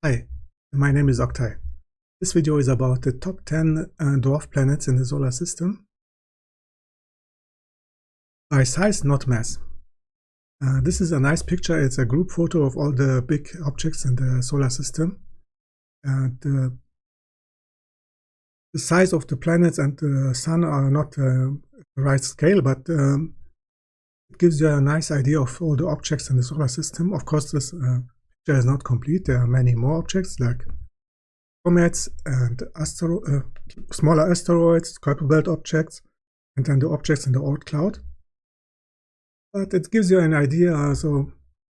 Hi, my name is Octai. This video is about the top 10 dwarf planets in the solar system. By size, not mass. This is a nice picture. It's a group photo of all the big objects in the solar system. The size of the planets and the sun are not the right scale, but it gives you a nice idea of all the objects in the solar system. Of course, this picture is not complete. There are many more objects like comets and smaller asteroids, Kuiper belt objects, and then the objects in the Oort cloud. But it gives you an idea.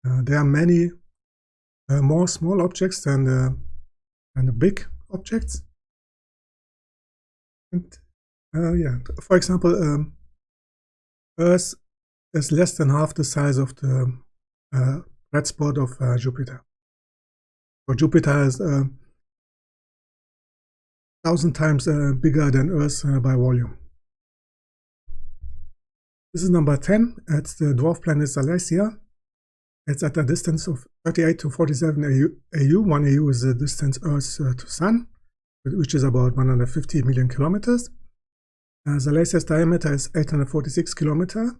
There are many more small objects than the big objects. And for example, Earth is less than half the size of the red spot of Jupiter. So Jupiter is 1,000 times bigger than Earth by volume. This is number 10. It's the dwarf planet Salacia. It's at a distance of 38 to 47 AU. 1 AU is the distance Earth to Sun, which is about 150 million kilometers. Salacia's diameter is 846 kilometers.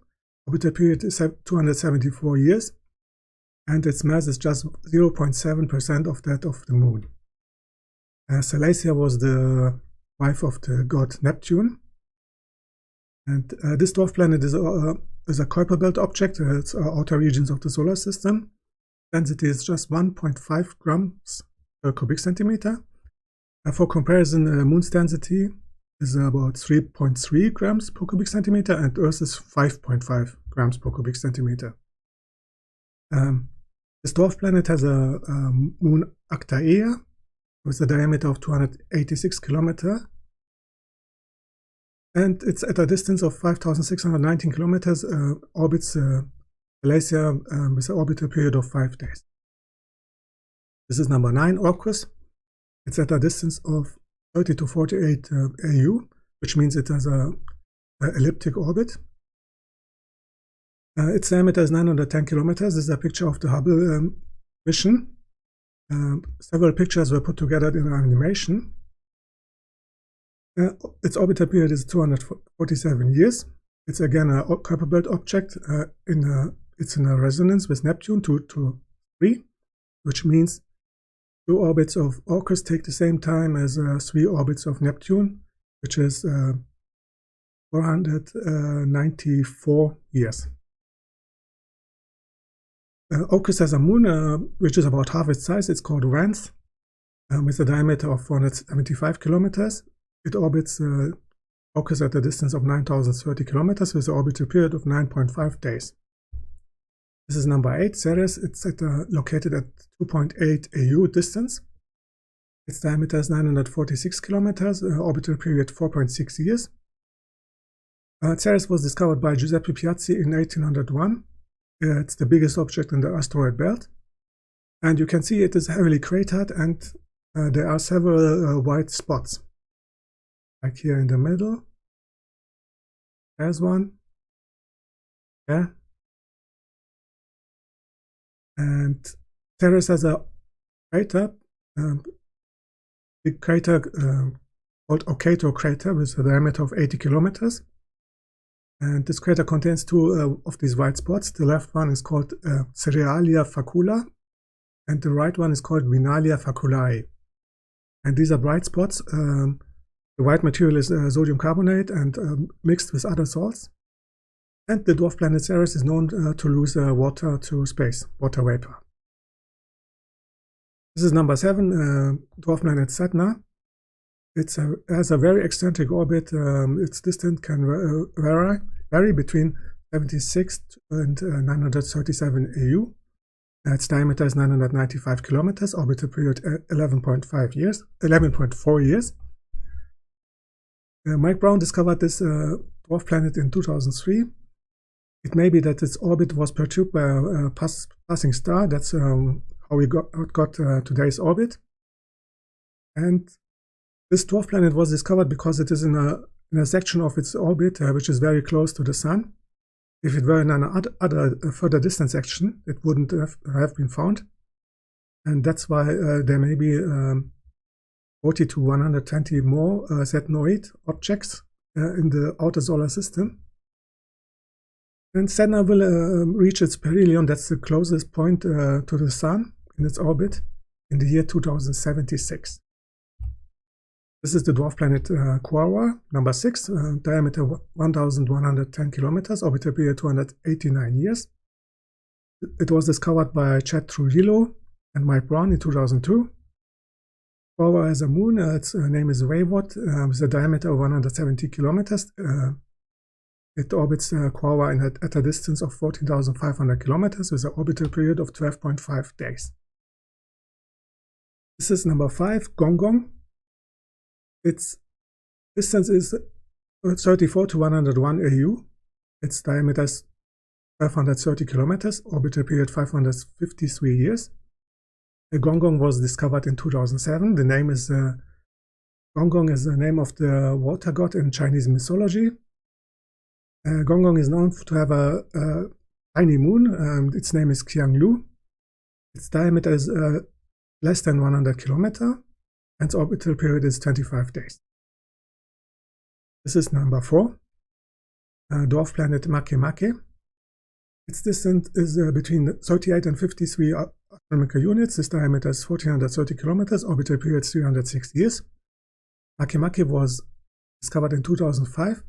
Orbital period is 274 years. And its mass is just 0.7% of that of the Moon. Salacia was the wife of the god Neptune. And this dwarf planet is a Kuiper belt object. It's outer regions of the solar system. Density is just 1.5 grams per cubic centimeter. For comparison, Moon's density is about 3.3 grams per cubic centimeter, and Earth is 5.5 grams per cubic centimeter. This dwarf planet has a moon Actaea with a diameter of 286 kilometers. And it's at a distance of 5,619 kilometers, orbits Salacia with an orbital period of 5 days. This is number 9, Orcus. It's at a distance of 30 to 48 AU, which means it has an elliptic orbit. Its diameter is 910 kilometers. This is a picture of the Hubble mission. Several pictures were put together in an animation. Its orbital period is 247 years. It's again a Kuiper belt object. It's in a resonance with Neptune 2 to 3, which means 2 orbits of Orcus take the same time as 3 orbits of Neptune, which is 494 years. Orcus has a moon which is about half its size. It's called Vanth, with a diameter of 475 kilometers. It orbits Orcus at a distance of 9,030 kilometers with an orbital period of 9.5 days. This is number 8, Ceres. It's located at 2.8 AU distance. Its diameter is 946 kilometers, orbital period 4.6 years. Ceres was discovered by Giuseppe Piazzi in 1801. It's the biggest object in the asteroid belt. And you can see it is heavily cratered, and there are several white spots. Like here in the middle, there's one, there, and Ceres has a crater, big crater called Okato crater with a diameter of 80 kilometers. And this crater contains 2 of these white spots. The left one is called Cerealia facula, and the right one is called Vinalia faculae. And these are bright spots. The white material is sodium carbonate and mixed with other salts. And the dwarf planet Ceres is known to lose water to space, water vapor. This is number 7, dwarf planet Sedna. It has a very eccentric orbit. Its distance can vary between 76 and 937 AU. Its diameter is 995 kilometers, orbital period 11.4 years. Mike Brown discovered this dwarf planet in 2003. It may be that its orbit was perturbed by a passing star. That's how we got today's orbit. And this dwarf planet was discovered because it is in a section of its orbit which is very close to the Sun. If it were in an further distant section, it wouldn't have been found. and that's why there may be 40 to 120 more Sednoid objects in the outer solar system. And Sedna will reach its perihelion, that's the closest point to the Sun in its orbit, in the year 2076. This is the dwarf planet Quaoar, number 6, diameter 1,110 kilometers, orbital period 289 years. It was discovered by Chad Trujillo and Mike Brown in 2002. Quaoar has a moon, its name is Weywot, with a diameter of 170 kilometers. It orbits Quaoar at a distance of 14,500 kilometers with an orbital period of 12.5 days. This is number 5, Gonggong. Its distance is 34 to 101 AU. Its diameter is 530 kilometers, orbital period 553 years. Gonggong was discovered in 2007. The name is Gonggong is the name of the water god in Chinese mythology. Gonggong is known to have a tiny moon. Its name is Xiangliu. Its diameter is less than 100 kilometers, and its orbital period is 25 days. This is number 4, dwarf planet Makemake. Its distance is between 38 and 53 astronomical units. Its diameter is 1430 kilometers, orbital period 306 years. Makemake was discovered in 2005.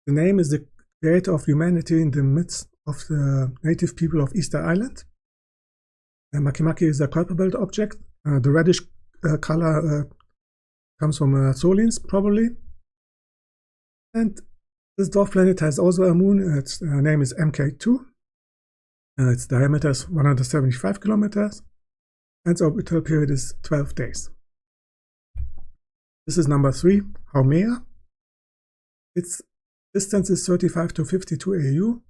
The name is the creator of humanity in the midst of the native people of Easter Island. Makemake is a Kuiper belt object. The reddish color comes from Solins, probably. And this dwarf planet has also a moon. Its name is MK2. Its diameter is 175 kilometers. And its orbital period is 12 days. This is number 3, Haumea. Its distance is 35 to 52 AU.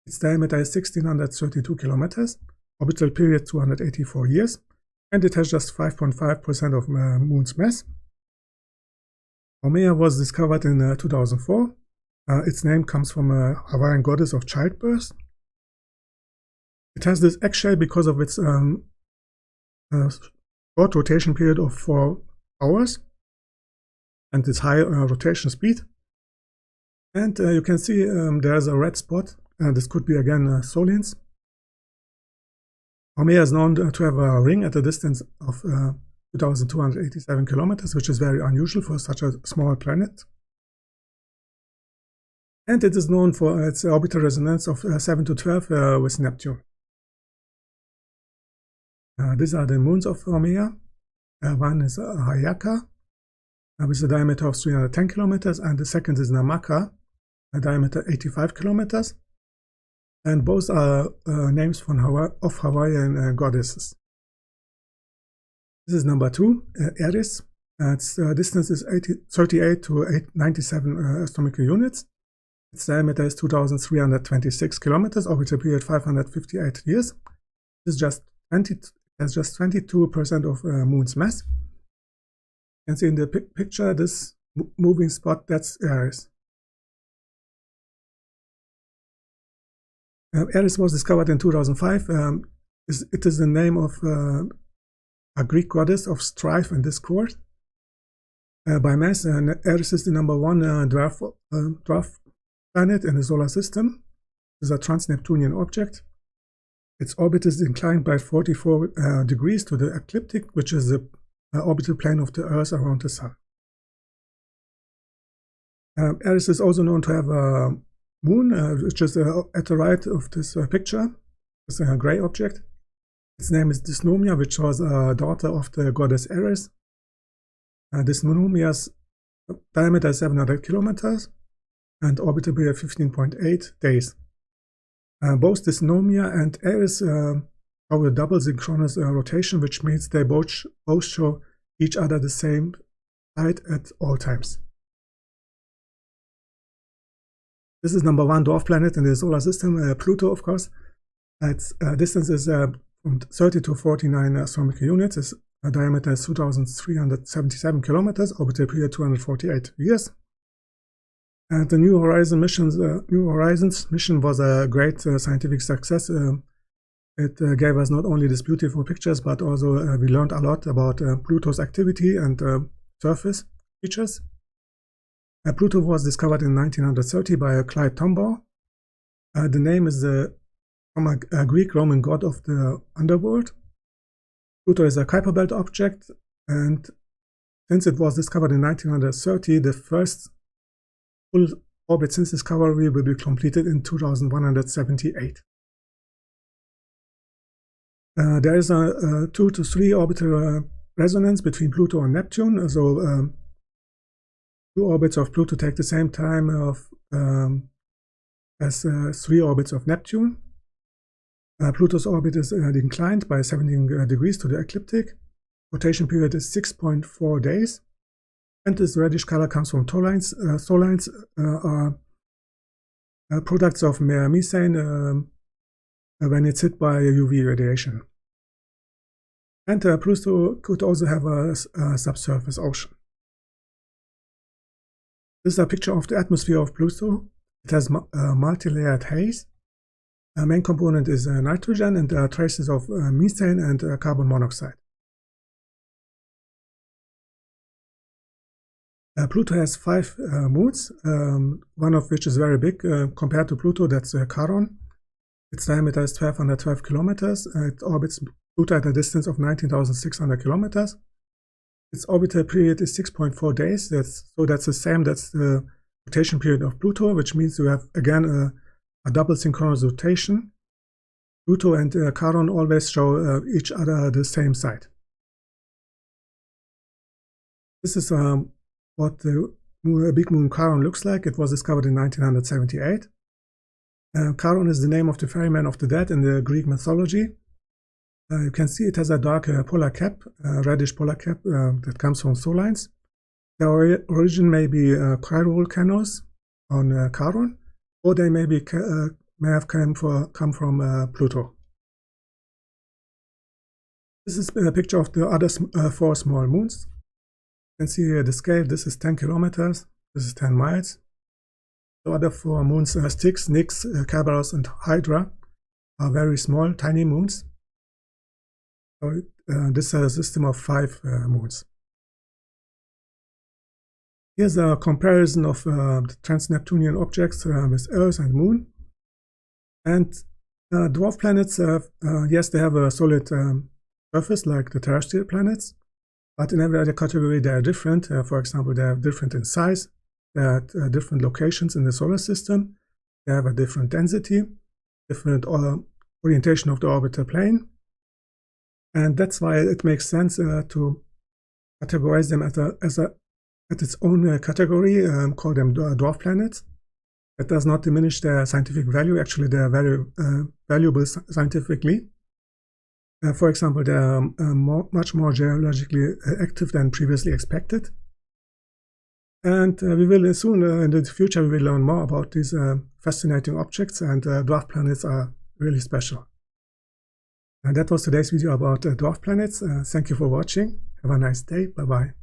Its diameter is 1632 kilometers. Orbital period 284 years. And it has just 5.5% of Moon's mass. Haumea was discovered in 2004. Its name comes from a Hawaiian goddess of childbirth. It has this egg-shell because of its short rotation period of 4 hours and its high rotation speed. And you can see there's a red spot. This could be again Solins. Haumea is known to have a ring at a distance of 2,287 kilometers, which is very unusual for such a small planet. And it is known for its orbital resonance of 7 to 12 with Neptune. These are the moons of Haumea. One is Hayaka, with a diameter of 310 kilometers, and the second is Namaka, a diameter 85 kilometers. And both are names from of Hawaiian goddesses. This is number 2, Eris. Its distance is 38 to 97 astronomical units. Its diameter is 2,326 kilometers, orbital period 558 years. It has just 22% of Moon's mass. You can see in the picture this moving spot, that's Eris. Eris was discovered in 2005. It is the name of a Greek goddess of strife and discord. By mass, Eris is the number 1 dwarf planet in the solar system. It is a Trans-Neptunian object. Its orbit is inclined by 44 degrees to the ecliptic, which is the orbital plane of the Earth around the Sun. Eris is also known to have a moon, which is at the right of this picture. It's a gray object. Its name is Dysnomia, which was a daughter of the goddess Eris. Dysnomia's diameter is 700 kilometers and orbital period 15.8 days. Both Dysnomia and Eris show a double synchronous rotation, which means they both show each other the same side at all times. This is number 1 dwarf planet in the solar system, Pluto, of course. Its distance is from 30 to 49 astronomical units. Its diameter is 2,377 kilometers, orbital period 248 years. And the New Horizons mission was a great scientific success. It gave us not only these beautiful pictures, but also we learned a lot about Pluto's activity and surface features. Pluto was discovered in 1930 by Clyde Tombaugh. The name is from a Greek Roman god of the underworld. Pluto is a Kuiper belt object, and since it was discovered in 1930, the first full orbit since discovery will be completed in 2178. There is a 2 to 3 orbital resonance between Pluto and Neptune, so 2 orbits of Pluto take the same time as 3 orbits of Neptune. Pluto's orbit is inclined by 17 degrees to the ecliptic. Rotation period is 6.4 days, and this reddish color comes from tow lines. Tow lines are products of methane when it's hit by UV radiation. And Pluto could also have a subsurface ocean. This is a picture of the atmosphere of Pluto. It has multi-layered haze. The main component is nitrogen, and there are traces of methane and carbon monoxide. Pluto has 5 moons, one of which is very big compared to Pluto, that's Charon. Its diameter is 1212 kilometers. It orbits Pluto at a distance of 19,600 kilometers. Its orbital period is 6.4 days. That's the same. That's the rotation period of Pluto, which means you have again a double synchronous rotation. Pluto and Charon always show each other the same side. This is what the big moon Charon looks like. It was discovered in 1978. Charon is the name of the ferryman of the dead in the Greek mythology. You can see it has a dark polar cap, reddish polar cap that comes from soul lines. The origin may be cryovolcanoes on Charon, or they may have come from Pluto. This is a picture of the other 4 small moons. You can see the scale. This is 10 kilometers. This is 10 miles. The other 4 moons, Styx, Nix, Kerberos, and Hydra, are very small, tiny moons. So this is a system of 5 moons. Here's a comparison of the Trans-Neptunian objects with Earth and Moon. And dwarf planets, yes, they have a solid surface like the terrestrial planets, but in every other category they are different. For example, they are different in size, they are at different locations in the solar system, they have a different density, different orientation of the orbital plane. And that's why it makes sense to categorize them at its own category, call them dwarf planets. That does not diminish their scientific value. Actually, they are very valuable scientifically. For example, they are much more geologically active than previously expected. And we will soon, in the future, we will learn more about these fascinating objects, and dwarf planets are really special. And that was today's video about dwarf planets. Thank you for watching. Have a nice day. Bye-bye.